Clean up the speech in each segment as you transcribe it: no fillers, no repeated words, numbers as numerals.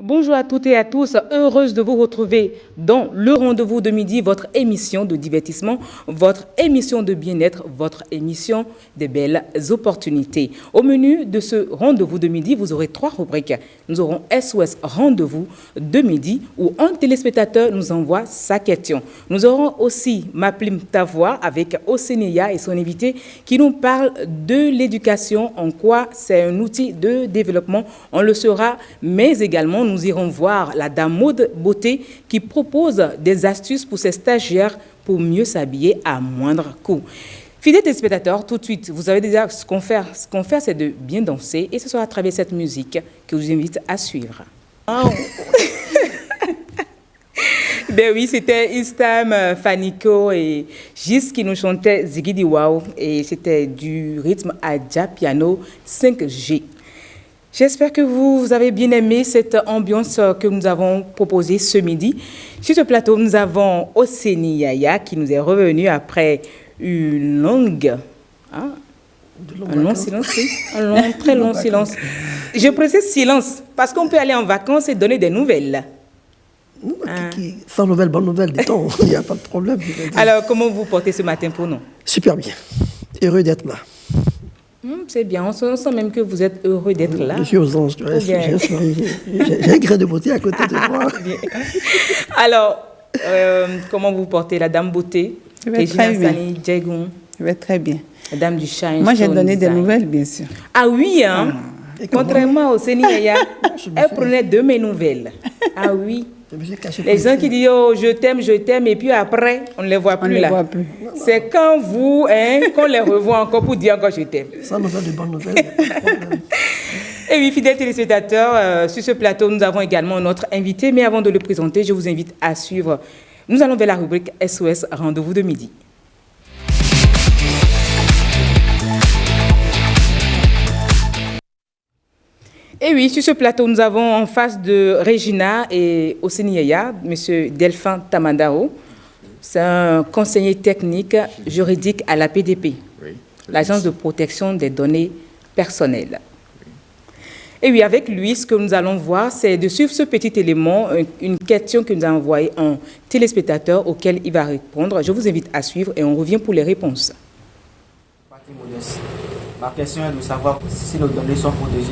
Bonjour à toutes et à tous, heureuse de vous retrouver dans le rendez-vous de midi, votre émission de divertissement, votre émission de bien-être, votre émission des belles opportunités. Au menu de ce rendez-vous de midi, vous aurez 3 rubriques. Nous aurons SOS Rendez-vous de midi où un téléspectateur nous envoie sa question. Nous aurons aussi Ma Plume Ta Voix avec Osénia et son invité qui nous parle de l'éducation, en quoi c'est un outil de développement. On le saura, mais également nous irons voir la dame Maud Beauté qui propose des astuces pour ses stagiaires pour mieux s'habiller à moindre coût. Fidèles téléspectateurs, tout de suite, vous savez déjà ce qu'on fait. Ce qu'on fait, c'est de bien danser et ce sera à travers cette musique que je vous invite à suivre. Oh. Ben oui, c'était Istam, Fanico et Gis qui nous chantait Zigidi Wow et c'était du rythme Adja Piano 5G. J'espère que vous avez bien aimé cette ambiance que nous avons proposée ce midi. Sur ce plateau, nous avons Oseni Yaya qui nous est revenu après une longue... Hein, un long silence, oui. Très long silence. Je précise silence parce qu'on peut aller en vacances et donner des nouvelles. Sans nouvelles, bonnes nouvelles, dit-on. Il n'y a pas de problème. Alors, comment vous portez ce matin pour nous? Super bien. Heureux d'être là. C'est bien, on sent même que vous êtes heureux d'être là. Je suis aux anges. J'ai un grain de beauté à côté de moi. Alors, comment vous portez la dame beauté? Je vais très bien. Je vais très bien. La dame du Shine. Moi, j'ai donné des nouvelles, bien sûr. Ah oui, hein? Contrairement au Sénégal, elle prenait de mes nouvelles. Ah oui. Les gens qui disent oh, je t'aime, et puis après, on ne les voit plus là. C'est quand vous, qu'on les revoit encore pour dire encore je t'aime. Ça nous fait de bonnes nouvelles. Et oui, fidèles téléspectateurs, sur ce plateau, nous avons également notre invité. Mais avant de le présenter, je vous invite à suivre. Nous allons vers la rubrique SOS Rendez-vous de midi. Et oui, sur ce plateau, nous avons en face de Regina et Oseni Yaya, M. Delphin Tamandao. C'est un conseiller technique juridique à la PDP, l'Agence de protection des données personnelles. Et oui, avec lui, ce que nous allons voir, c'est de suivre ce petit élément, une question que nous a envoyée un téléspectateur auquel il va répondre. Je vous invite à suivre et on revient pour les réponses. Ma question est de savoir si nos données sont protégées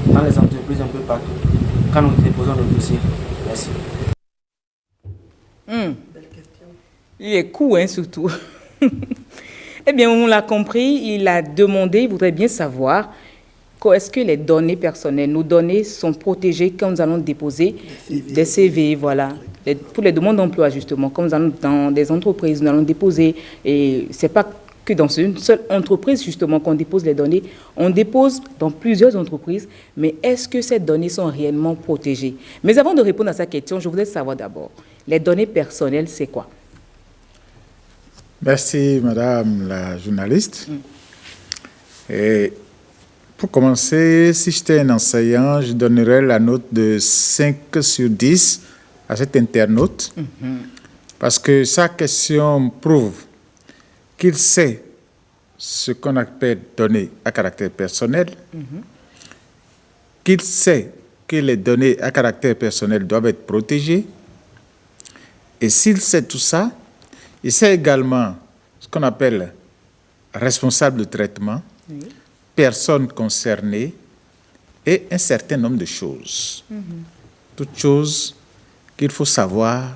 dans les entreprises un peu partout, quand nous déposons nos dossiers. Merci. Il est cool, hein, surtout. Eh bien, on l'a compris, il a demandé, il voudrait bien savoir est-ce que les données personnelles, nos données sont protégées quand nous allons déposer des CV, voilà, pour les demandes d'emploi, justement. Quand nous allons dans des entreprises, nous allons déposer, et c'est pas que dans une seule entreprise, justement, qu'on dépose les données. On dépose dans plusieurs entreprises, mais est-ce que ces données sont réellement protégées? Mais avant de répondre à sa question, je voudrais savoir d'abord, les données personnelles, c'est quoi? Merci, madame la journaliste. Et pour commencer, si j'étais un enseignant, je donnerais la note de 5 sur 10 à cet internaute, parce que sa question prouve qu'il sait ce qu'on appelle données à caractère personnel, qu'il sait que les données à caractère personnel doivent être protégées, et s'il sait tout ça, il sait également ce qu'on appelle responsable de traitement, personne concernée, et un certain nombre de choses. Toutes choses qu'il faut savoir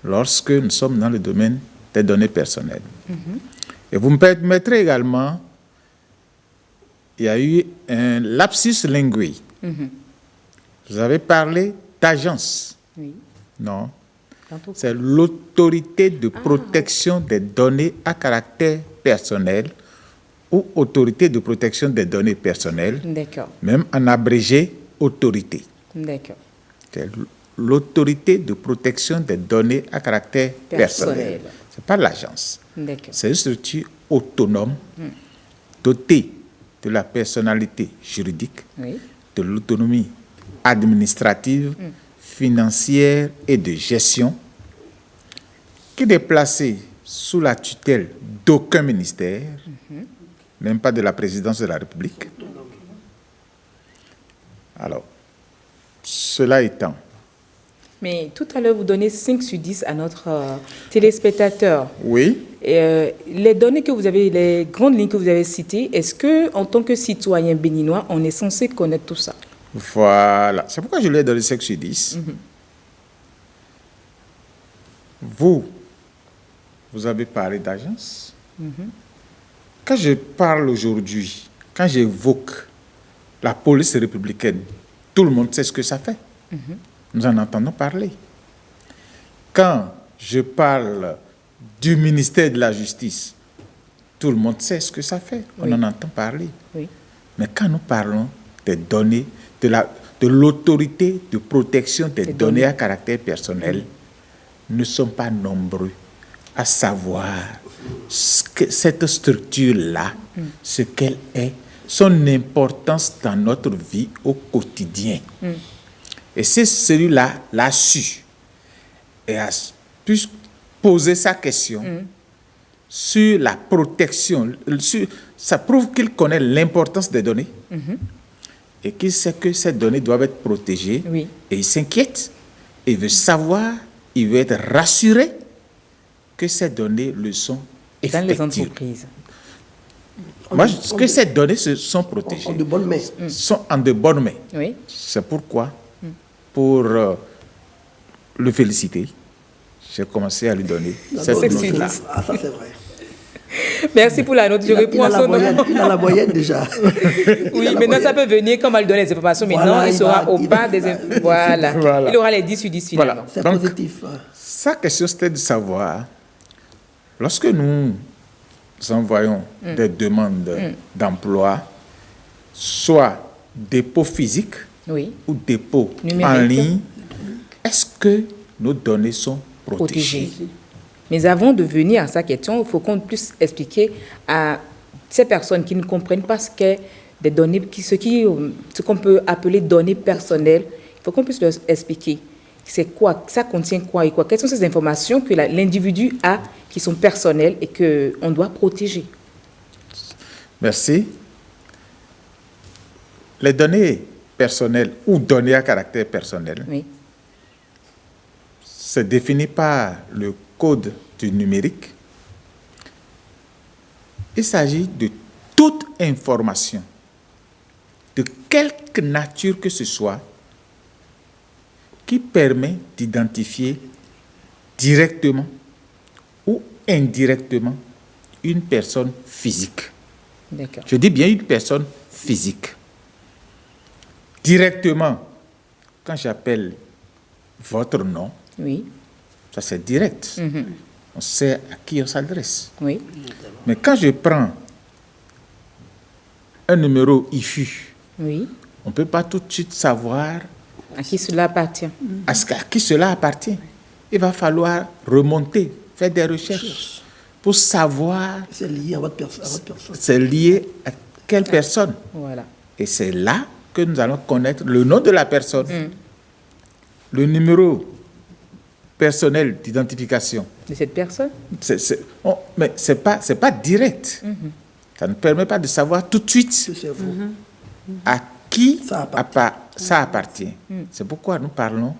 lorsque nous sommes dans le domaine des données personnelles. Et vous me permettrez également, il y a eu un lapsus linguique. Vous avez parlé d'agence. Oui. Non, c'est l'autorité de protection des données à caractère personnel ou autorité de protection des données personnelles, même en abrégé autorité. D'accord. C'est l'autorité de protection des données à caractère personnel. Ce n'est pas l'agence. C'est une structure autonome, dotée de la personnalité juridique, de l'autonomie administrative, financière et de gestion, qui est placée sous la tutelle d'aucun ministère, même pas de la présidence de la République. Alors, Cela étant, Mais tout à l'heure, vous donnez 5 sur 10 à notre téléspectateur. oui, Les données que vous avez, les grandes lignes que vous avez citées, est-ce que, en tant que citoyen béninois, on est censé connaître tout ça? voilà. C'est pourquoi je lui ai donné 5 sur 10. Vous avez parlé d'agence. Quand je parle aujourd'hui, quand j'évoque la police républicaine, tout le monde sait ce que ça fait. Nous en entendons parler. Quand je parle du ministère de la Justice, tout le monde sait ce que ça fait. On en entend parler. Oui. Mais quand nous parlons des données, de l'autorité de protection des données à caractère personnel, nous ne sommes pas nombreux à savoir cette structure-là, ce qu'elle est, son importance dans notre vie au quotidien. Et c'est celui-là l'a su et a pu poser sa question sur la protection. Ça prouve qu'il connaît l'importance des données et qu'il sait que ces données doivent être protégées. Oui. Et il s'inquiète, il veut savoir, il veut être rassuré que ces données le sont Dans effectives. les entreprises. Moi, que ces données sont protégées, En de bonnes mains. sont en de bonnes mains. Oui. C'est pourquoi, pour le féliciter, j'ai commencé à lui donner cette c'est note-là. suivi. Ah, ça c'est vrai. Merci pour la note. Je reprends son nom. Il a la moyenne déjà. Oui, maintenant ça peut venir, comme elle donne les informations. Maintenant, Voilà, il sera au il bas va- des... Voilà. Voilà. Il aura les 10 sur 10 finalement. Voilà. C'est Donc, positif. sa question, c'était de savoir, lorsque nous envoyons des demandes d'emploi, soit dépôt physique Oui. ou dépôt Numérique. en ligne, est-ce que nos données sont protégées? Protégé. Mais avant de venir à sa question, il faut qu'on puisse expliquer à ces personnes qui ne comprennent pas ce qu'est des données, ce qu'on peut appeler données personnelles. Il faut qu'on puisse leur expliquer c'est quoi, ça contient quoi et quoi. Quelles sont ces informations que l'individu a qui sont personnelles et qu'on doit protéger? Merci. Les données personnelles ou données à caractère personnel, Oui. c'est défini par le Code du numérique. Il s'agit de toute information, de quelque nature que ce soit, qui permet d'identifier directement ou indirectement une personne physique. D'accord. Je dis bien une personne physique. Directement, quand j'appelle votre nom, Oui. ça c'est direct. On sait à qui on s'adresse. Oui. Mais quand je prends un numéro IFU, Oui. on ne peut pas tout de suite savoir À qui cela appartient? à qui cela appartient. Il va falloir remonter, faire des recherches pour savoir C'est lié à votre personne. c'est lié à quelle personne. Voilà. Et c'est là que nous allons connaître le nom de la personne, le numéro personnel d'identification. De cette personne? Mais ce n'est pas direct. Ça ne permet pas de savoir tout de suite C'est vous. à qui Ça ça appartient. C'est pourquoi nous parlons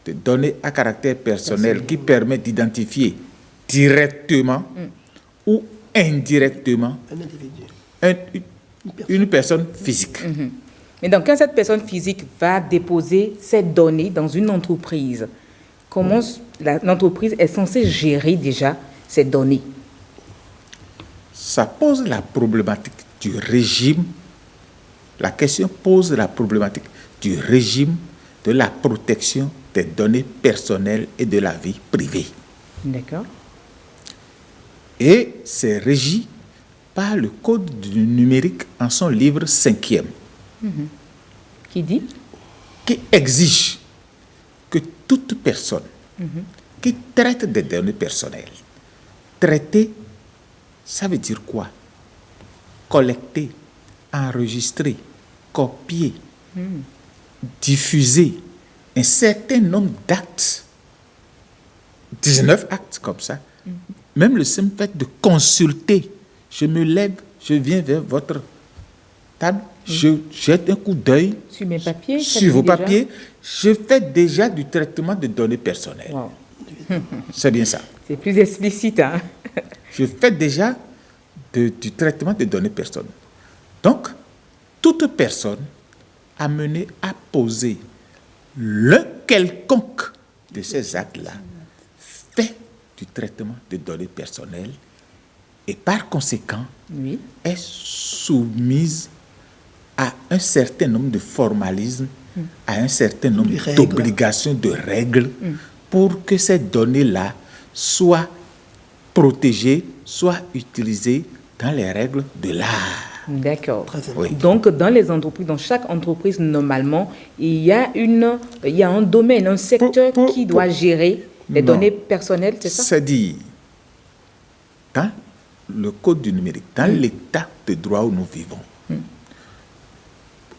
de données à caractère personnel qui permettent d'identifier directement ou indirectement Un individu. une personne physique. Mais donc, quand cette personne physique va déposer ces données dans une entreprise, comment l'entreprise est censée gérer déjà ces données? Ça pose la problématique du régime. La question pose la problématique du régime de la protection des données personnelles et de la vie privée. D'accord. Et c'est régi par le Code du numérique en son livre 5e, Qui dit? qui exige que toute personne qui traite des données personnelles, traiter, ça veut dire quoi? Collecter, enregistrer, copier, diffuser un certain nombre d'actes, 19 actes comme ça. Même le simple fait de consulter, je me lève, je viens vers votre table, je jette un coup d'œil Sur mes papiers, ça sur dit vos déjà? papiers. Je fais déjà du traitement de données personnelles. Wow. C'est bien ça. C'est plus explicite. Hein? Je fais déjà du traitement de données personnelles. Donc, toute personne amenée à poser l'un quelconque de ces actes-là fait du traitement de données personnelles et par conséquent Oui. est soumise à un certain nombre de formalismes, à un certain nombre De règles. d'obligations, de règles, pour que ces données-là soient protégées, soient utilisées dans les règles de l'art. D'accord. Très important. Oui. Donc, dans les entreprises, dans chaque entreprise, normalement, il y a un domaine, un secteur qui doit gérer les Non. données personnelles, c'est ça? C'est-à-dire, dans le code du numérique, dans l'état de droit où nous vivons,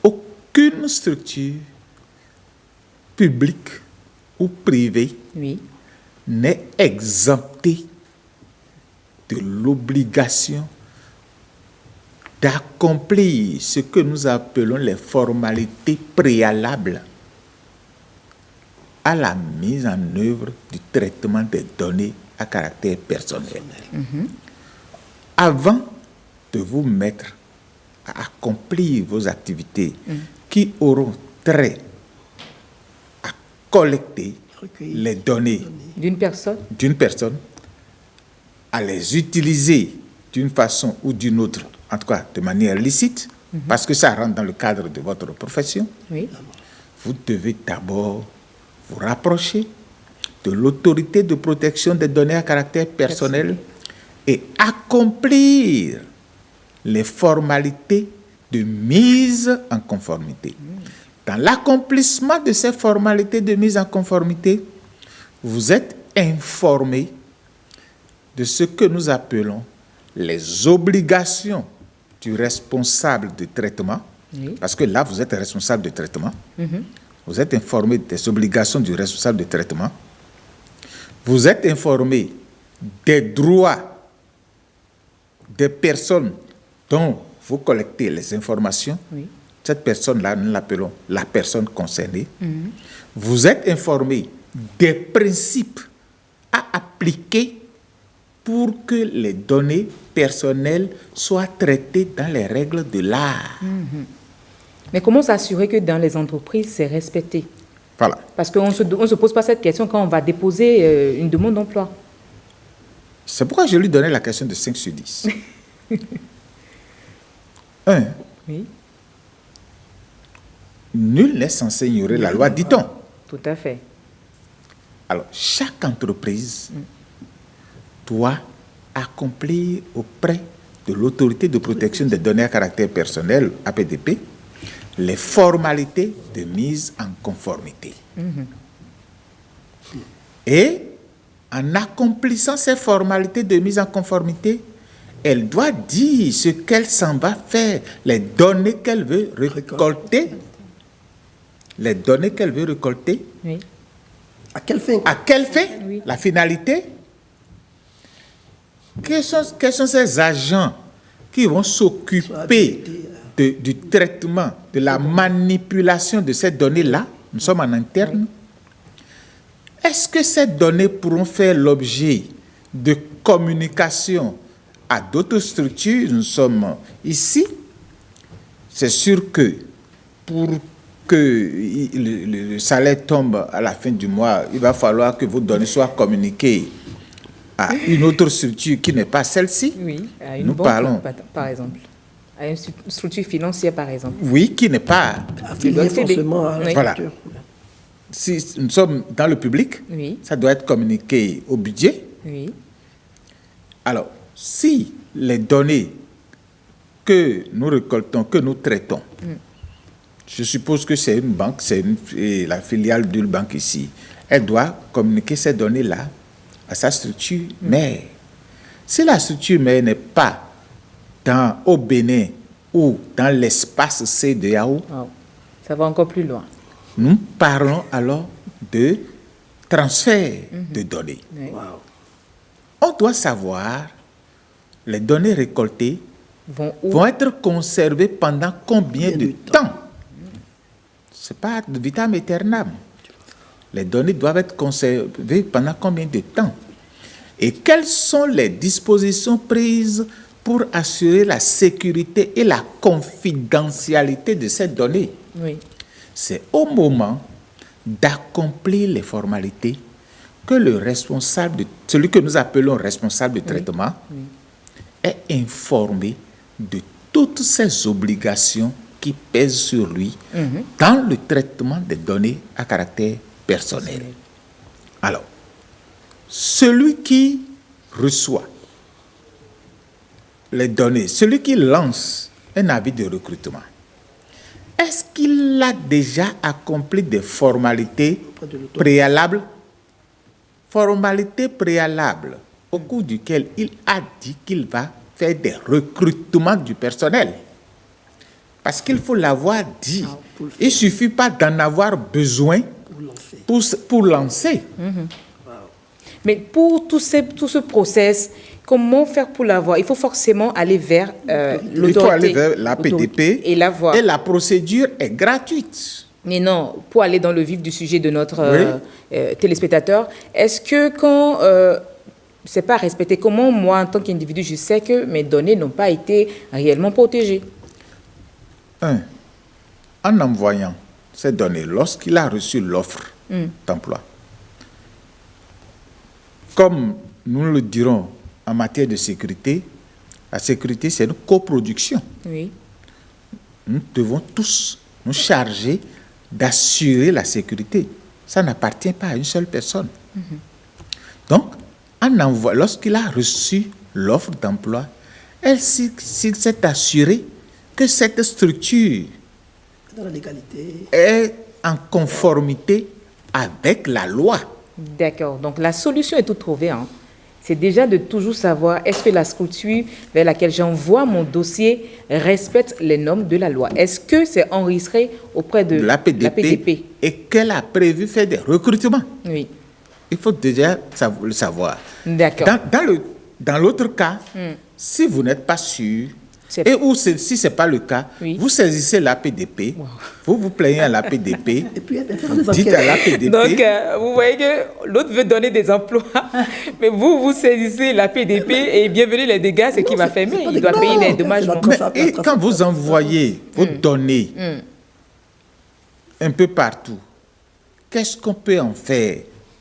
aucune structure publique ou privée Oui. n'est exemptée de l'obligation d'accomplir ce que nous appelons les formalités préalables à la mise en œuvre du traitement des données à caractère personnel. Avant de vous mettre à accomplir vos activités qui auront trait à collecter Recueillir les données D'une personne? d'une personne, à les utiliser d'une façon ou d'une autre, en tout cas de manière licite, parce que ça rentre dans le cadre de votre profession, Oui. vous devez d'abord vous rapprocher de l'autorité de protection des données à caractère personnel et accomplir les formalités de mise en conformité. Dans l'accomplissement de ces formalités de mise en conformité, vous êtes informé de ce que nous appelons les obligations du responsable de traitement, Oui. parce que là, vous êtes responsable de traitement. Vous êtes informé des obligations du responsable de traitement. Vous êtes informé des droits des personnes dont vous collectez les informations. Oui. Cette personne-là, nous l'appelons la personne concernée. Vous êtes informé des principes à appliquer pour que les données personnelles soient traitées dans les règles de l'art. Mais comment s'assurer que dans les entreprises, c'est respecté? Voilà. Parce qu'on ne se pose pas cette question quand on va déposer une demande d'emploi. C'est pourquoi je lui donnais la question de 5 sur 10. 1. Oui. Nul n'est censé ignorer la loi, dit-on. Tout à fait. Alors, chaque entreprise doit accomplir auprès de l'autorité de protection des données à caractère personnel, APDP, les formalités de mise en conformité. Et en accomplissant ces formalités de mise en conformité, elle doit dire ce qu'elle s'en va faire, les données qu'elle veut récolter, les données qu'elle veut récolter, Oui. À quelle fin? à quelle fin, Oui. la finalité. Quels sont ces agents qui vont s'occuper du traitement, de la manipulation de ces données-là? Nous sommes en interne. Est-ce que ces données pourront faire l'objet de communication à d'autres structures? Nous sommes ici. C'est sûr que pour que le salaire tombe à la fin du mois, il va falloir que vos données soient communiquées à une autre structure qui n'est pas celle-ci. Oui. À une Nous banque, parlons. par exemple. À une structure financière, par exemple. Oui, qui n'est pas. Affilié forcément à la Oui. Voilà. structure. Si nous sommes dans le public, Oui. ça doit être communiqué au budget. Oui. Alors, si les données que nous récoltons, que nous traitons, je suppose que c'est une banque, et la filiale d'une banque ici, elle doit communiquer ces données-là à sa structure mère. Si la structure mère n'est pas au Bénin ou dans l'espace CEDEAO, Wow. Ça va encore plus loin. nous parlons alors de transfert de données. Oui. Wow. On doit savoir les données récoltées vont être conservées pendant combien de temps? Ce n'est pas de vitam aeternam. Les données doivent être conservées pendant combien de temps? Et quelles sont les dispositions prises pour assurer la sécurité et la confidentialité de ces données? Oui. C'est au moment d'accomplir les formalités que le responsable, celui que nous appelons responsable de traitement, est informé de toutes ces obligations qui pèsent sur lui dans le traitement des données à caractère personnel. Alors, celui qui reçoit les données, celui qui lance un avis de recrutement, est-ce qu'il a déjà accompli des formalités préalables? Formalités préalables au cours duquel il a dit qu'il va faire des recrutements du personnel. Parce qu'il faut l'avoir dit. Il ne suffit pas d'en avoir besoin pour lancer. Mais pour tout ce process, comment faire pour l'avoir? Il faut forcément aller vers l'autorité. Il faut aller vers l'APDP et l'avoir. Et la procédure est gratuite. Mais non, pour aller dans le vif du sujet de notre téléspectateur, est-ce que quand c'est pas respecté, comment moi, en tant qu'individu, je sais que mes données n'ont pas été réellement protégées? En envoyant ces données, lorsqu'il a reçu l'offre d'emploi, comme nous le dirons en matière de sécurité, la sécurité, c'est une coproduction. Oui. Nous devons tous nous charger d'assurer la sécurité. Ça n'appartient pas à une seule personne. Donc, lorsqu'il a reçu l'offre d'emploi, s'il s'est assuré que cette structure Dans la légalité. est en conformité avec la loi. D'accord. Donc, la solution est toute trouvée. C'est déjà de toujours savoir est-ce que la structure vers laquelle j'envoie mon dossier respecte les normes de la loi. Est-ce que c'est enregistré auprès de l'APDP et qu'elle a prévu faire des recrutements? Oui. Il faut déjà le savoir. D'accord. Dans l'autre cas, si vous n'êtes pas sûr, si ce n'est pas le cas, vous saisissez l'APDP, vous vous plaignez à l'APDP, Et puis, dites à l'APDP. Donc, vous voyez que l'autre veut donner des emplois, mais vous saisissez l'APDP et bienvenue les dégâts, c'est qui va fermer. Il doit payer les dommages. Et quand vous envoyez vos données un peu partout, qu'est-ce qu'on peut en faire?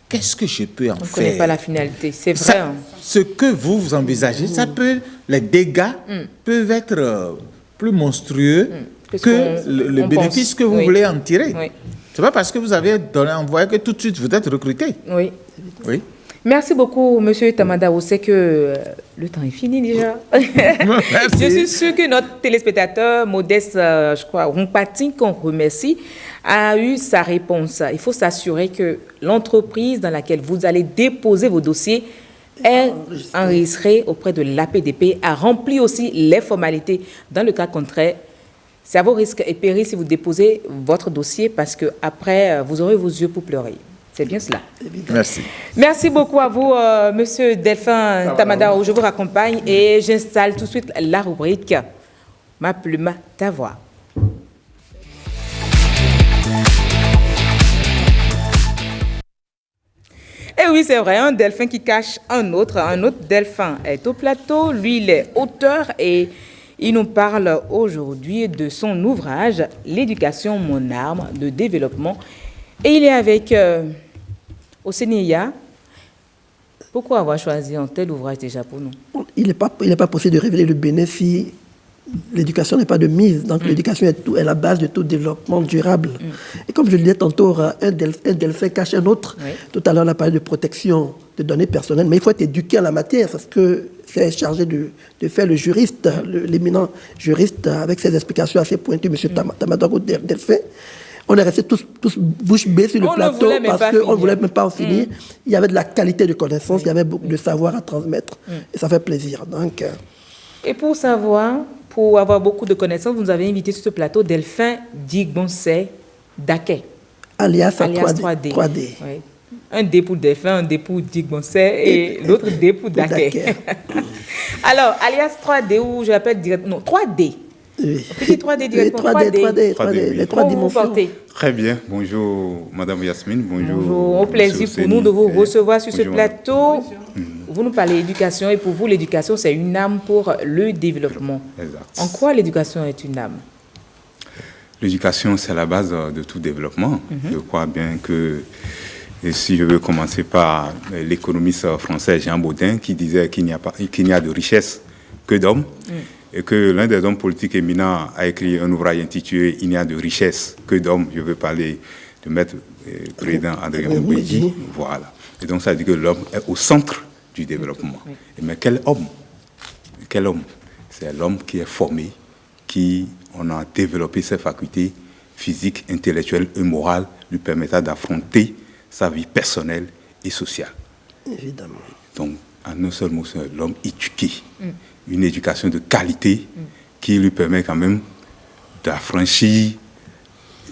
Qu'est-ce que je peux en faire? On ne connaît pas la finalité, c'est vrai. Ce que vous envisagez, les dégâts peuvent être plus monstrueux que le bénéfice que vous voulez en tirer. Oui. Ce n'est pas parce que vous avez envoyé que tout de suite vous êtes recruté. Oui. Oui. Merci beaucoup, Monsieur Tamada. On sait que le temps est fini déjà. Merci. Je suis sûre que notre téléspectateur, Modeste, je crois, Rompati, qu'on remercie, a eu sa réponse. Il faut s'assurer que l'entreprise dans laquelle vous allez déposer vos dossiers est enregistrée auprès de l'APDP, a rempli aussi les formalités. Dans le cas contraire, c'est à vos risques et périls si vous déposez votre dossier parce qu'après, vous aurez vos yeux pour pleurer. C'est bien cela. Merci. Merci beaucoup à vous, Monsieur Delphin Tamada. Je vous raccompagne et j'installe tout de suite la rubrique Ma plume, ta voix. Et oui, c'est vrai, un delphin qui cache un autre delphin est au plateau. Lui, il est auteur et il nous parle aujourd'hui de son ouvrage « L'éducation, mon arme de développement ». Et il est avec Osenia. Pourquoi avoir choisi un tel ouvrage déjà pour nous? Il n'est pas possible de révéler le bénéfice si l'éducation n'est pas de mise. Donc l'éducation est la base de tout développement durable. Et comme je le disais tantôt, un delphin cache un autre. Oui. Tout à l'heure, on a parlé de protection de données personnelles, mais il faut être éduqué en la matière parce que c'est chargé de faire le juriste, l'éminent juriste, avec ses explications assez pointues, M. Tamadago Delphin. On est restés tous bouche bée sur le plateau parce qu'on ne voulait même pas en finir. Il y avait de la qualité de connaissance, il y avait beaucoup de savoir à transmettre. Et ça fait plaisir. Donc, et pour avoir beaucoup de connaissances, vous nous avez invité sur ce plateau Delphin Digbonsé Daké. Alias 3D. 3D. Oui. Un D pour Delphin, un D pour Digbonsé et l'autre D pour Daké. Alors, alias 3D, ou je l'appelle directement... Non, 3D. Oui. Petit 3D directement. 3D, les trois Comment vous vous dimensions. portez? Très bien. Bonjour, Madame Yasmine. Bonjour. Bonjour. Au plaisir Monsieur pour nous de vous Ousseini. recevoir sur ce Bonjour, madame. plateau. Vous nous parlez d'éducation et pour vous, l'éducation, c'est une âme pour le développement. Exact. En quoi l'éducation est une âme? L'éducation, c'est la base de tout développement. Je crois bien que, et si je veux commencer par l'économiste français Jean Baudin, qui disait qu'il n'y a de richesse que d'hommes, et que l'un des hommes politiques éminents a écrit un ouvrage intitulé « Il n'y a de richesse que d'hommes ». Je veux parler de maître président Adrien Mbouidi. Voilà. Et donc, ça dit que l'homme est au centre du développement. Mais quel homme? Quel homme? C'est l'homme qui est formé, qui on a développé ses facultés physiques, intellectuelles et morales lui permettant d'affronter sa vie personnelle et sociale. Évidemment. Donc, en un seul mot, c'est l'homme éduqué. Une éducation de qualité qui lui permet quand même d'affranchir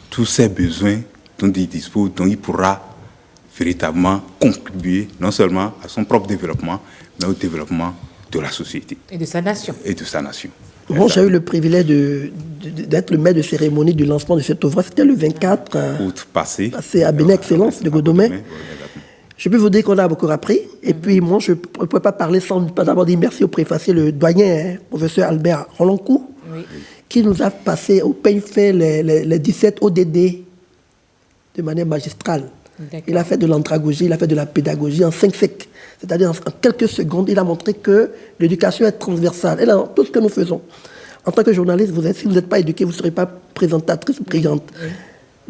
tous ses besoins dont il dispose, dont il pourra véritablement contribuer non seulement à son propre développement, mais au développement de la société. Et de sa nation. Et de sa nation. Moi, j'ai eu le privilège d'être le maître de cérémonie du lancement de cet ouvrage. C'était le 24 Août passé. à Bénin Excellence de Godomé. Je peux vous dire qu'on a beaucoup appris. Et puis, moi, je ne peux pas parler sans pas d'abord dire merci au préfacier, le doyen, professeur Albert Roloncourt, qui nous a passé au peigne fait les 17 ODD de manière magistrale. Il a fait de l'andragogie, il a fait de la pédagogie en 5 secs. C'est-à-dire, en quelques secondes, il a montré que l'éducation est transversale. Et là, tout ce que nous faisons, en tant que journaliste, si vous n'êtes pas éduqué, vous ne serez pas présentatrice ou brillante.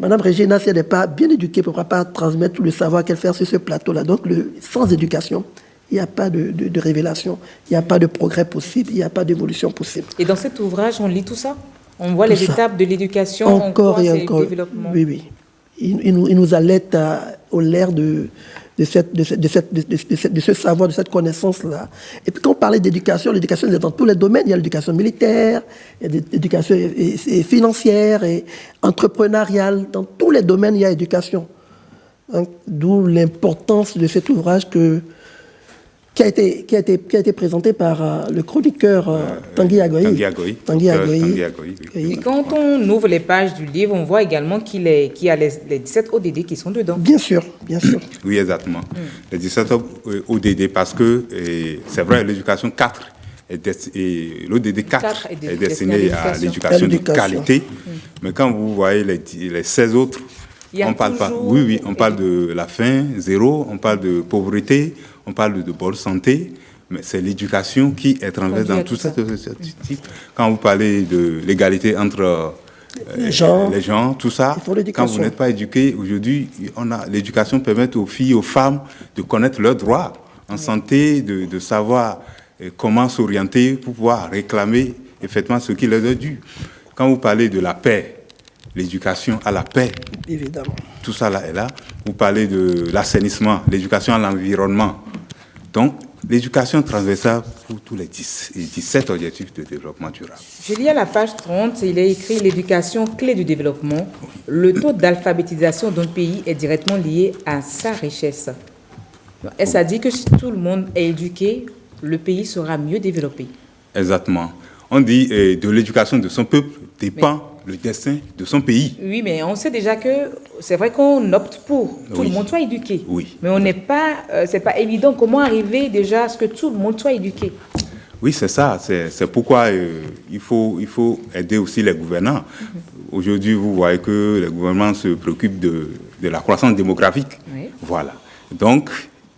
Madame Régina, si elle n'est pas bien éduquée, ne pourra pas transmettre tout le savoir qu'elle fait sur ce plateau-là. Donc, sans éducation, il n'y a pas de révélation, il n'y a pas de progrès possible, il n'y a pas d'évolution possible. Et dans cet ouvrage, on lit tout ça? On voit les étapes de l'éducation, encore et encore. Le développement. Oui, oui. Il nous alerte au l'air de ce savoir, de cette connaissance-là. Et puis quand on parlait d'éducation, l'éducation est dans tous les domaines. Il y a l'éducation militaire, il y a l'éducation financière et entrepreneuriale. Dans tous les domaines, il y a éducation. Hein, d'où l'importance de cet ouvrage qui a été présenté par le chroniqueur Tanguy Agoyi. Et quand on ouvre les pages du livre, on voit également qu'il y a les 17 ODD qui sont dedans. Bien sûr, bien sûr. Oui, exactement. Les 17 ODD, parce que c'est vrai, l'éducation 4, et l'ODD 4 est destiné à l'éducation de qualité. Mais quand vous voyez les 16 autres, on parle pas. Oui, on parle de la faim, zéro, on parle de pauvreté, on parle de bonne santé, mais c'est l'éducation qui est transverse dans tout ça. Quand vous parlez de l'égalité entre les gens, tout ça, quand vous n'êtes pas éduqué, aujourd'hui, l'éducation permet aux filles, aux femmes de connaître leurs droits en santé, de savoir comment s'orienter pour pouvoir réclamer effectivement ce qui leur est dû. Quand vous parlez de la paix, l'éducation à la paix, évidemment. Tout ça là est là. Vous parlez de l'assainissement, l'éducation à l'environnement. Donc, l'éducation transversale pour tous les 17 objectifs de développement durable. Je lis à la page 30, il est écrit « L'éducation, clé du développement. Le taux d'alphabétisation d'un pays est directement lié à sa richesse. » Est-ce à dire que si tout le monde est éduqué, le pays sera mieux développé? Exactement. On dit de l'éducation de son peuple dépend le destin de son pays. Oui, mais on sait déjà que c'est vrai qu'on opte pour tout le monde soit éduqué. Oui. Mais on n'est pas, c'est pas évident comment arriver déjà à ce que tout le monde soit éduqué. Oui, c'est ça. C'est pourquoi il faut aider aussi les gouvernants. Aujourd'hui, vous voyez que les gouvernements se préoccupent de la croissance démographique. Oui. Voilà. Donc,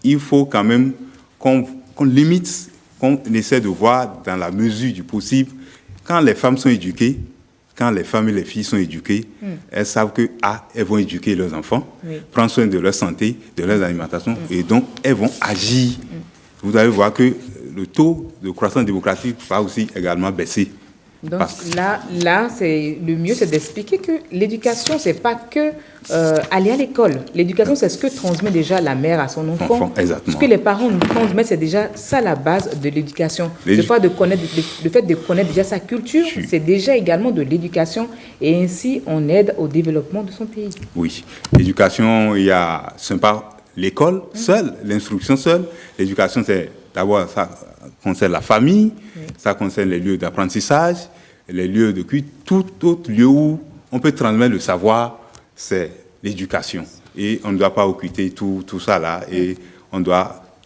il faut quand même qu'on limite, qu'on essaie de voir dans la mesure du possible, quand les femmes sont éduquées, quand les femmes et les filles sont éduquées, elles savent que elles vont éduquer leurs enfants, prendre soin de leur santé, de leur alimentation, et donc elles vont agir. Vous allez voir que le taux de croissance démocratique va aussi également baisser. Donc là c'est le mieux, c'est d'expliquer que l'éducation, c'est pas que aller à l'école. L'éducation, c'est ce que transmet déjà la mère à son enfant. Exactement. Ce que les parents nous transmettent, c'est déjà ça la base de l'éducation. Le fait de connaître déjà sa culture, c'est déjà également de l'éducation. Et ainsi, on aide au développement de son pays. Oui. L'éducation, c'est pas l'école seule, l'instruction seule. L'éducation, c'est D'abord, ça concerne la famille, ça concerne les lieux d'apprentissage, les lieux de culte, tout autre lieu où on peut transmettre le savoir, c'est l'éducation. Et on ne doit pas occulter tout ça là, et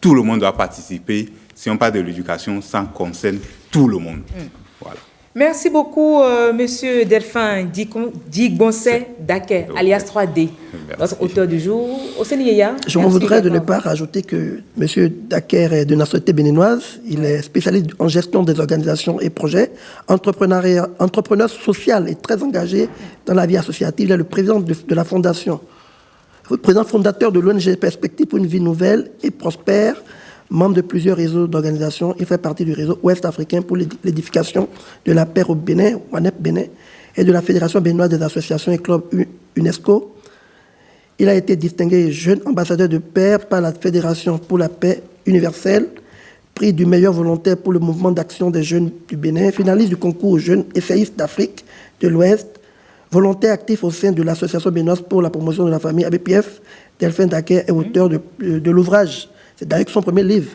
tout le monde doit participer. Si on parle de l'éducation, ça concerne tout le monde. Voilà. Merci beaucoup, Monsieur Delphin Digbonsé Daké, alias 3D, notre auteur du jour. Je m'en voudrais de ne pas rajouter que Monsieur Daké est de nationalité béninoise. Il est spécialiste en gestion des organisations et projets, entrepreneur social et très engagé dans la vie associative. Il est le président de la fondation, le président fondateur de l'ONG Perspective pour une vie nouvelle et prospère, membre de plusieurs réseaux d'organisations. Il fait partie du réseau ouest-africain pour l'édification de la paix au Bénin, WANEP Bénin, et de la Fédération béninoise des associations et clubs UNESCO. Il a été distingué jeune ambassadeur de paix par la Fédération pour la paix universelle, prix du meilleur volontaire pour le mouvement d'action des jeunes du Bénin, finaliste du concours Jeunes essayistes d'Afrique de l'Ouest, volontaire actif au sein de l'Association béninoise pour la promotion de la famille ABPF. Delphin Daké est auteur de l'ouvrage. C'est d'ailleurs son premier livre,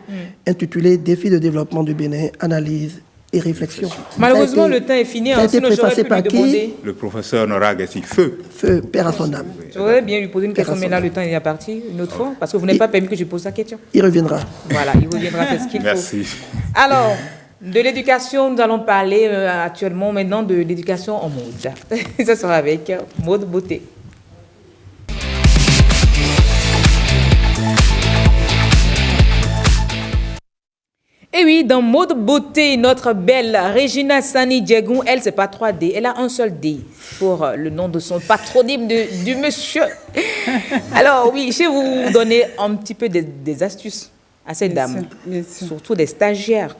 intitulé « Défis de développement du Bénin, analyse et réflexion ». Malheureusement, le temps est fini. Ça a été préfacé par qui? Le professeur Nora Gassi, Feu. Feu, père à son âme. J'aurais bien lui poser une question, mais là, le temps est parti une autre fois, parce que vous n'avez pas permis que je pose la question. Il reviendra. Voilà, il reviendra, c'est ce qu'il faut. Merci. Alors, de l'éducation, nous allons parler actuellement maintenant de l'éducation en mode. Ça sera avec Mode Beauté. Et oui, dans Mode Beauté, notre belle Regina Sani Diegoun, elle, c'est pas 3D, elle a un seul D pour le nom de son patronyme du monsieur. Alors oui, je vais vous donner un petit peu des astuces à ces dames, surtout des stagiaires,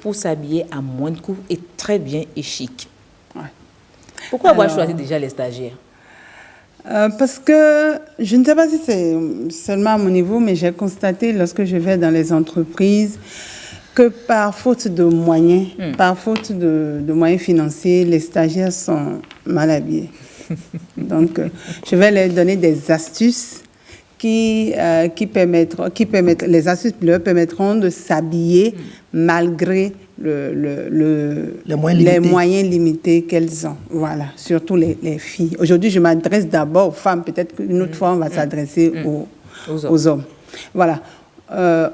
pour s'habiller à moins de coût et très bien et chic. Ouais. Pourquoi avoir choisi déjà les stagiaires? Parce que je ne sais pas si c'est seulement à mon niveau, mais j'ai constaté lorsque je vais dans les entreprises que par faute de moyens, par faute de moyens financiers, les stagiaires sont mal habillés. Donc, je vais leur donner des astuces qui les astuces leur permettront de s'habiller malgré les moyens limités qu'elles ont. Voilà, surtout les filles. Aujourd'hui, je m'adresse d'abord aux femmes. Peut-être qu'une autre fois, on va s'adresser aux hommes. Voilà.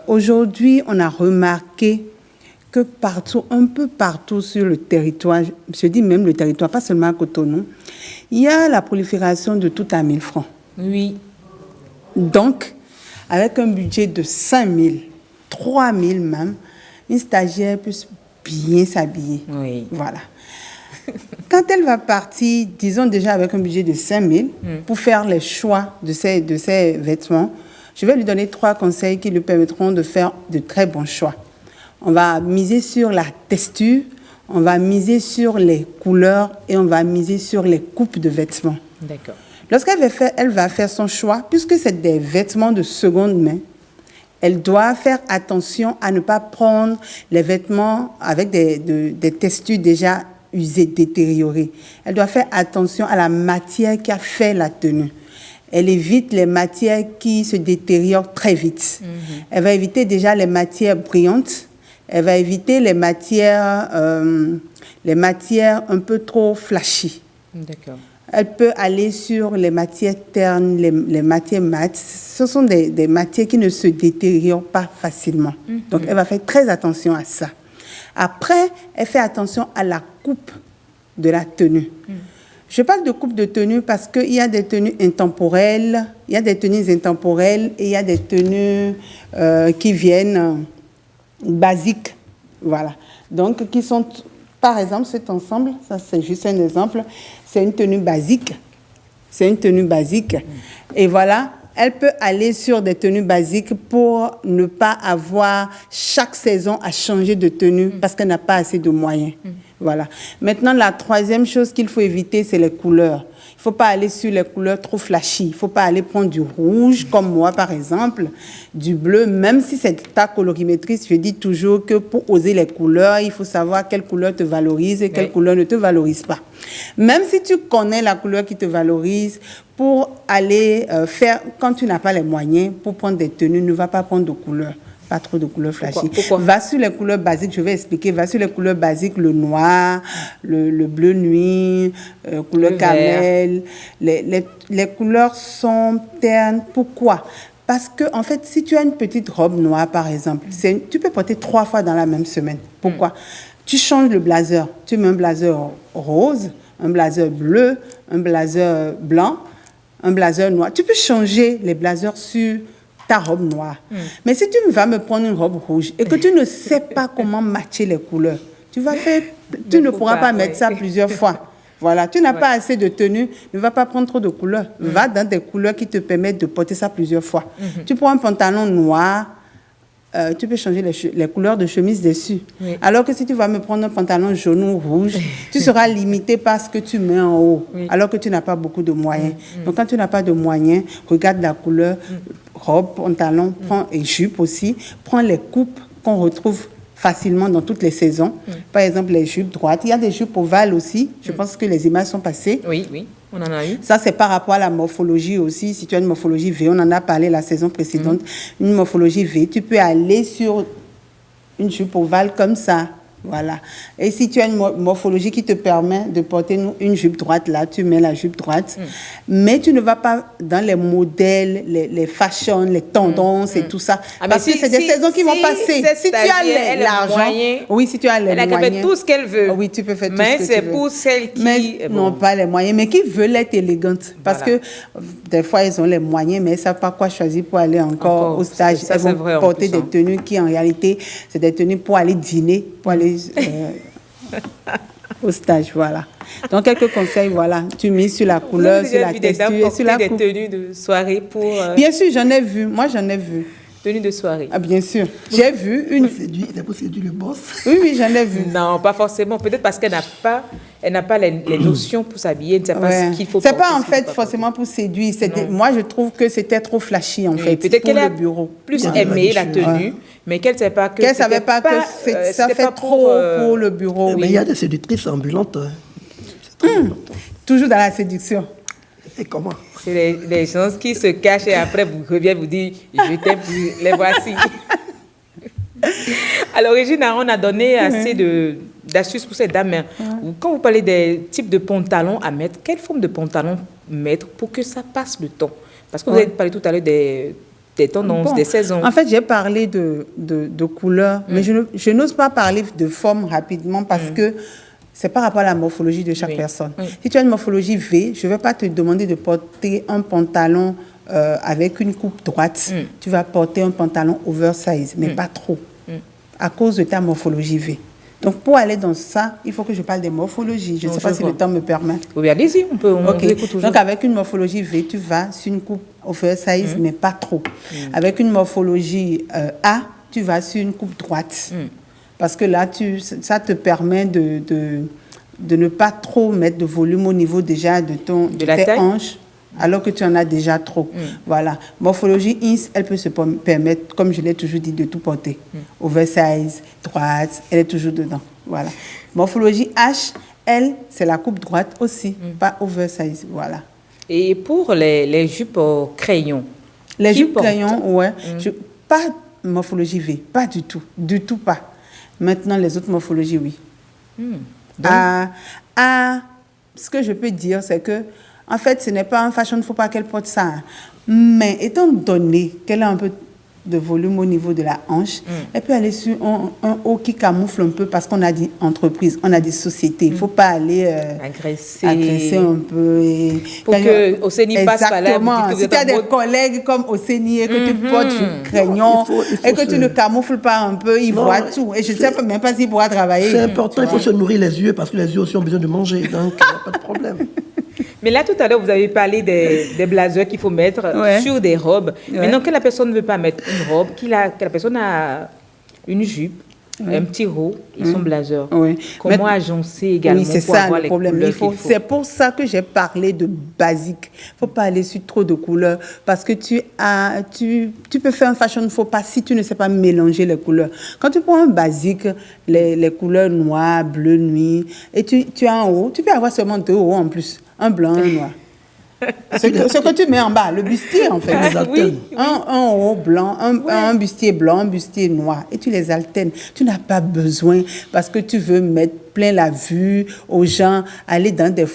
Aujourd'hui, on a remarqué que partout, un peu partout sur le territoire, je dis même le territoire, pas seulement à Cotonou, il y a la prolifération de tout à 1000 francs. Oui. Donc, avec un budget de 5 000, 3 000 même, une stagiaire peut bien s'habiller. Oui. Voilà. Quand elle va partir, disons déjà avec un budget de 5 000, pour faire les choix de ses vêtements, je vais lui donner 3 conseils qui lui permettront de faire de très bons choix. On va miser sur la texture, on va miser sur les couleurs et on va miser sur les coupes de vêtements. D'accord. Elle va faire son choix, puisque c'est des vêtements de seconde main, elle doit faire attention à ne pas prendre les vêtements avec des textures déjà usées, détériorées. Elle doit faire attention à la matière qui a fait la tenue. Elle évite les matières qui se détériorent très vite. Elle va éviter déjà les matières brillantes. Elle va éviter les matières un peu trop flashy. D'accord. Elle peut aller sur les matières ternes, les matières mates. Ce sont des matières qui ne se détériorent pas facilement. Donc, elle va faire très attention à ça. Après, elle fait attention à la coupe de la tenue. Je parle de coupe de tenue parce qu'il y a des tenues intemporelles, il y a des tenues intemporelles et il y a des tenues qui viennent basiques. Voilà. Donc, qui sont, par exemple, cet ensemble, ça c'est juste un exemple, c'est une tenue basique. C'est une tenue basique. Et voilà, elle peut aller sur des tenues basiques pour ne pas avoir chaque saison à changer de tenue parce qu'elle n'a pas assez de moyens. Voilà. Maintenant, la troisième chose qu'il faut éviter, c'est les couleurs. Il ne faut pas aller sur les couleurs trop flashy. Il ne faut pas aller prendre du rouge, comme moi, par exemple, du bleu. Même si c'est ta colorimétrice, je dis toujours que pour oser les couleurs, il faut savoir quelle couleur te valorise et quelle couleur ne te valorise pas. Même si tu connais la couleur qui te valorise, pour aller faire, quand tu n'as pas les moyens pour prendre des tenues, ne va pas prendre de couleurs. Pas trop de couleurs flashy. Pourquoi? Va sur les couleurs basiques, je vais expliquer. Va sur les couleurs basiques, le noir, le bleu nuit, couleur camel. Les couleurs sont ternes. Pourquoi? Parce que, en fait, si tu as une petite robe noire, par exemple, tu peux porter 3 fois dans la même semaine. Pourquoi? Tu changes le blazer. Tu mets un blazer rose, un blazer bleu, un blazer blanc, un blazer noir. Tu peux changer les blazers sur ta robe noire. Mais si tu vas me prendre une robe rouge et que tu ne sais pas comment matcher les couleurs, tu ne pourras pas mettre ça plusieurs fois. Voilà, tu n'as pas assez de tenue, ne va pas prendre trop de couleurs. Va dans des couleurs qui te permettent de porter ça plusieurs fois. Tu prends un pantalon noir, tu peux changer les couleurs de chemise dessus. Oui. Alors que si tu vas me prendre un pantalon jaune ou rouge, tu seras limité par ce que tu mets en haut, alors que tu n'as pas beaucoup de moyens. Donc quand tu n'as pas de moyens, regarde la couleur, robe, pantalon, et jupe aussi, prends les coupes qu'on retrouve facilement dans toutes les saisons. Par exemple, les jupes droites. Il y a des jupes ovales aussi. Je pense que les images sont passées. Oui, oui, on en a eu. Ça, c'est par rapport à la morphologie aussi. Si tu as une morphologie V, on en a parlé la saison précédente. Une morphologie V, tu peux aller sur une jupe ovale comme ça. Voilà. Et si tu as une morphologie qui te permet de porter une jupe droite, là, tu mets la jupe droite. Mais tu ne vas pas dans les modèles, les fashions, les tendances et tout ça. Parce que c'est des saisons qui vont passer. Si tu as l'argent, oui, si tu as les moyens. Elle a fait tout ce qu'elle veut. Oui, tu peux faire tout ce que tu veux. Mais c'est pour celles qui... n'ont pas les moyens, mais qui veulent être élégantes. Parce que des fois, elles ont les moyens, mais elles ne savent pas quoi choisir pour aller encore au stage. Elles vont porter des tenues qui, en réalité, c'est des tenues pour aller dîner, pour aller au stage, voilà. Donc, quelques conseils, voilà. Tu mises sur la couleur, sur la texture et sur la coupe. Des tenues de soirée pour... Bien sûr, j'en ai vu. Moi, j'en ai vu. Tenue de soirée. Ah, bien sûr. J'ai vu une... C'est pour séduire le boss. Oui, j'en ai vu. Non, pas forcément. Peut-être parce qu'elle n'a pas les notions pour s'habiller. Elle ne sait pas ce qu'il faut. C'est pas en fait forcément pour séduire. Moi, je trouve que c'était trop flashy en fait. Peut-être qu'elle a plus aimé la tenue, mais qu'elle ne savait pas que qu'elle savait pas que ça fait trop pour le bureau. Mais il y a des séductrices ambulantes. Toujours dans la séduction. Et comment? C'est les gens qui se cachent et après vous reviennent vous dire je t'aime, les voici. Alors Regina, on a donné assez d'astuces pour ces dames. Quand vous parlez des types de pantalons à mettre, quelle forme de pantalon mettre pour que ça passe le temps? Parce que vous avez parlé tout à l'heure des tendances, des saisons. En fait, j'ai parlé de couleurs, mais je n'ose pas parler de forme rapidement parce que c'est par rapport à la morphologie de chaque personne. Si tu as une morphologie V, je ne vais pas te demander de porter un pantalon avec une coupe droite. Tu vas porter un pantalon oversize, mais pas trop, à cause de ta morphologie V. Donc, pour aller dans ça, il faut que je parle des morphologies. Je ne sais pas si le temps me permet. Oui, allez-y, on vous écoute toujours. Donc, avec une morphologie V, tu vas sur une coupe oversize, mais pas trop. Avec une morphologie A, tu vas sur une coupe droite. Parce que là, ça te permet de ne pas trop mettre de volume au niveau déjà de tes hanches, alors que tu en as déjà trop. Voilà. Morphologie INS, elle peut se permettre, comme je l'ai toujours dit, de tout porter. Oversize, droite, elle est toujours dedans. Voilà. Morphologie H, elle, c'est la coupe droite aussi, pas oversize. Voilà. Et pour les jupes crayon? Les jupes crayon, ouais. Pas morphologie V, pas du tout. Du tout pas. Maintenant, les autres morphologies, oui. Ce que je peux dire, c'est que, en fait, ce n'est pas un fashion, il ne faut pas qu'elle porte ça. Mais étant donné qu'elle a un peu de volume au niveau de la hanche, elle peut aller sur un haut qui camoufle un peu parce qu'on a dit entreprise, on a dit société. Il ne faut pas aller agresser un peu. Pour que Océanie passe par là. Exactement. Si tu as des collègues comme Océanie et que tu portes un crayon et que tu ne camoufles pas un peu, ils voient tout. Et je ne sais même pas s'il pourra travailler. C'est important, il faut se nourrir les yeux parce que les yeux aussi ont besoin de manger. Donc, il n'y a pas de problème. Mais là, tout à l'heure, vous avez parlé des blazers qu'il faut mettre sur des robes. Maintenant, que la personne ne veut pas mettre une robe, que la personne a une jupe, un petit haut et son blazer. Comment agencer également pour avoir les couleurs qu'il faut. C'est pour ça que j'ai parlé de basique. Il ne faut pas aller sur trop de couleurs parce que tu peux faire un fashion, il ne faut pas si tu ne sais pas mélanger les couleurs. Quand tu prends un basique, les couleurs noires, bleu nuit, et tu as un haut, tu peux avoir seulement 2 hauts en plus, un blanc et un noir. Ce que tu mets en bas, le bustier en fait. Les alternes. Oui. Un haut blanc, un bustier blanc, un bustier noir. Et tu les alternes. Tu n'as pas besoin, parce que tu veux mettre plein la vue aux gens, aller dans des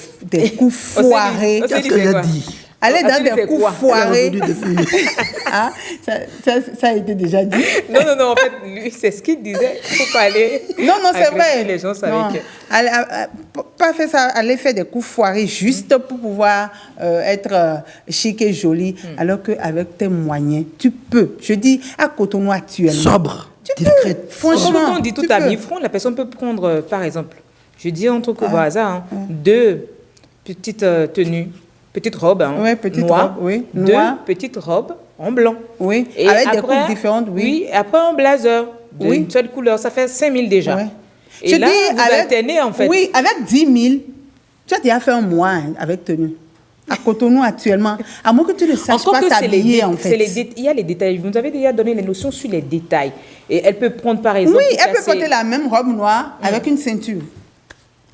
coups foirés. Qu'est-ce que j'ai dit? Aller dans des coups foirés. Elle a voulu défier. Ah, ça a été déjà dit. Non, en fait, lui, c'est ce qu'il disait. Il ne faut pas aller. Non, c'est vrai. Les gens Non. avec. Pas faire ça, aller faire des coups foirés juste pour pouvoir être chic et joli, alors qu'avec tes moyens, tu peux. Je dis, à Cotonou actuellement. Sobre, Tu discrète. peux. Franchement. Quand on dit tout tu à peux. mi-front, la personne peut prendre, par exemple, je dis un truc au hasard, 2 petites tenues, petites robes Ouais, petite noires, robe, oui, 2 noire. petites robes en blanc. Oui, Et avec des après, coupes différentes, oui. Oui, et après un blazer d'une Oui. seule couleur, ça fait 5 000 déjà. Ouais. Et Je là, dis, vous alternez en fait. Oui, avec 10 000, tu as déjà fait un mois avec tenue. À Cotonou actuellement, à moins que tu ne saches Encore pas que c'est t'habiller en fait. il y a les détails. Vous nous avez déjà donné les notions sur les détails. Et elle peut prendre par exemple. Oui, elle peut casser- porter la même robe noire avec une ceinture.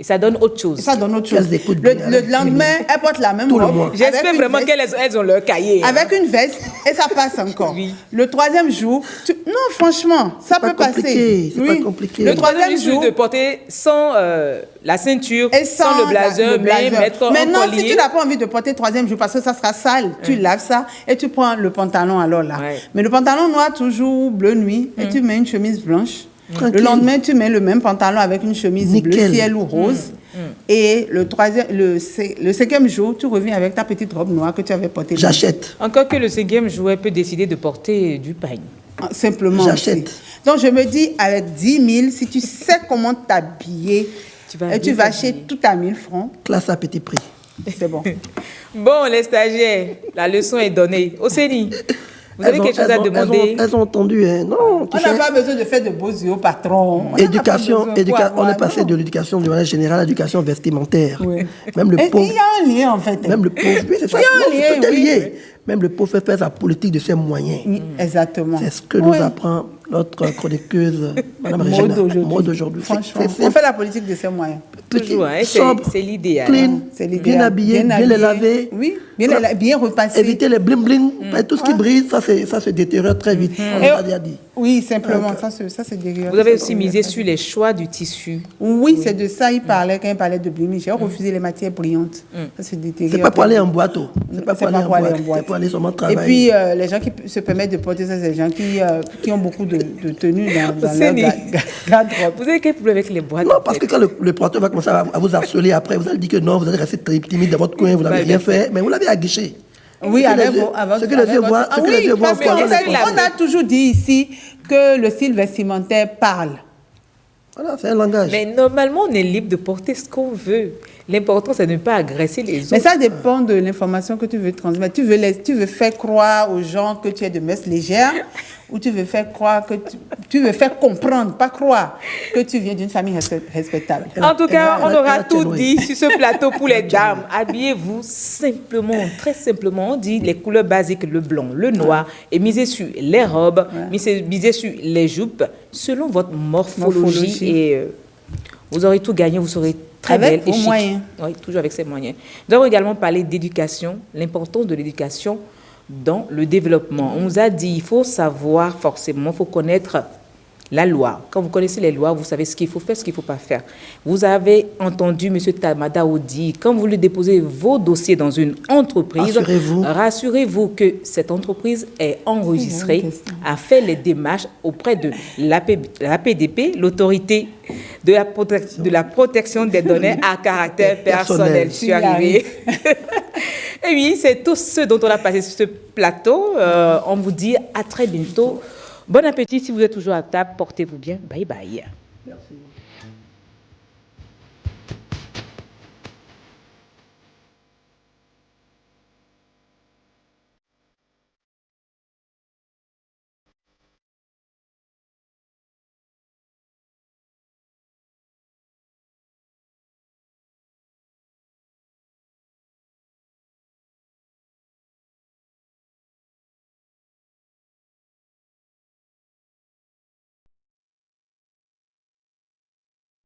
Et ça donne autre chose. Et ça donne autre chose. Qu'elles écoutent Le bien, avec lendemain, elle porte la même tout le robe. mois. J'espère avec une vraiment veste. qu'elles ont leur cahier. Avec une veste, et ça passe encore. Oui. Le troisième jour, non, franchement, ça pas peut passer. compliqué, c'est pas compliqué. Le Le troisième troisième jour jour, de porter sans la ceinture, et sans le blazer, mais mettre maintenant, un si collier. tu n'as pas envie de porter troisième jour parce que ça sera sale, tu laves ça et tu prends le pantalon alors là. Ouais. Mais le pantalon noir, toujours bleu nuit, et tu mets une chemise blanche. Tranquille. Le lendemain, tu mets le même pantalon avec une chemise bleu Nickel. ciel ou rose. Et le cinquième jour, tu reviens avec ta petite robe noire que tu avais portée. J'achète. Encore que le cinquième jouet peut décider de porter du pain. Simplement. J'achète. aussi. Donc, je me dis, avec 10 000, si tu sais comment t'habiller, Tu vas et tu bien vas acheter t'habiller. tout à 1000 francs, Classe à petit prix. c'est bon. Bon, les stagiaires, la leçon est donnée. Océanie, vous avez quelque chose à demander? Elles ont entendu, hein. Non, tu On n'a sais, pas besoin de faire de beaux yeux au patron. On n'a éducation, pas besoin pour on est avoir- passé non. de l'éducation de manière générale à l'éducation vestimentaire. Oui. Même le Et pauvre, il y a un lien, en fait. même le pauvre, oui, c'est ça. Il y a un Non, lien, tout est oui. lié. Même le pauvre fait faire sa politique de ses moyens. Exactement. C'est ce que nous Oui. apprend notre chroniqueuse, Madame Mode Régina. d'aujourd'hui. Mode d'aujourd'hui. Franchement, C'est on fait la politique de ses moyens. petit, Toujours, hein, c'est- sobre, c'est l'idéal. clean, C'est l'idéal. bien habillé, bien les laver. Oui, Voilà. bien repasser. Éviter les bling-bling. Tout ce qui brille, ça se détériore très vite. On l'a déjà dit. Oui, simplement, ça c'est dégueulasse. Vous avez aussi misé sur les choix du tissu. Oui, c'est de ça il parlait quand il parlait de bling. J'ai refusé les matières brillantes. Ça, c'est dégueulasse. C'est pas pour aller en boîte. C'est pas C'est pour aller en boîte. C'est pour aller seulement Et travailler. puis, les gens qui se permettent de porter ça, c'est les gens qui ont beaucoup de tenues dans leur Océanie. garde-robe. Vous avez quel problème avec les boîtes? Non, parce que quand le porteur va commencer à vous harceler après, vous allez dire que non, vous allez rester très timide dans votre coin, vous n'avez rien fait, mais vous l'avez aguiché. Oui, Ce que avec les yeux- vos... avec- ce que les avec yeux votre- voient, Ah ce que oui, les yeux voient, parce que voilà, on a toujours dit ici que le style vestimentaire parle. Voilà, c'est un langage. Mais normalement, on est libre de porter ce qu'on veut. L'important, c'est de ne pas agresser les autres. Mais ça dépend de l'information que tu veux transmettre. Tu veux faire croire aux gens que tu es de messe légère ou tu veux faire croire que tu veux faire comprendre, pas croire, que tu viens d'une famille respectable. En tout cas, on elle a aura tout tchénoé. dit sur ce plateau pour les dames. Habillez-vous simplement, très simplement. On dit les couleurs basiques, le blanc, le noir, et misez sur les robes, misez sur les jupes, selon votre morphologie. Et vous aurez tout gagné, vous serez très Avec belle et vos chic. moyens. Oui, toujours avec ses moyens. Nous avons également parlé d'éducation, l'importance de l'éducation dans le développement. On nous a dit, il faut savoir forcément, il faut connaître la loi. Quand vous connaissez les lois, vous savez ce qu'il faut faire, ce qu'il ne faut pas faire. Vous avez entendu M. Tamada Odi, quand vous voulez déposer vos dossiers dans une entreprise, rassurez-vous que cette entreprise est enregistrée, a fait les démarches auprès de l'APDP, l'autorité de la protection des données à caractère personnel. Je suis arrivée. Et oui, c'est tout ce dont on a passé sur ce plateau. On vous dit à très bientôt. Bon appétit si vous êtes toujours à table. Portez-vous bien. Bye bye. Merci.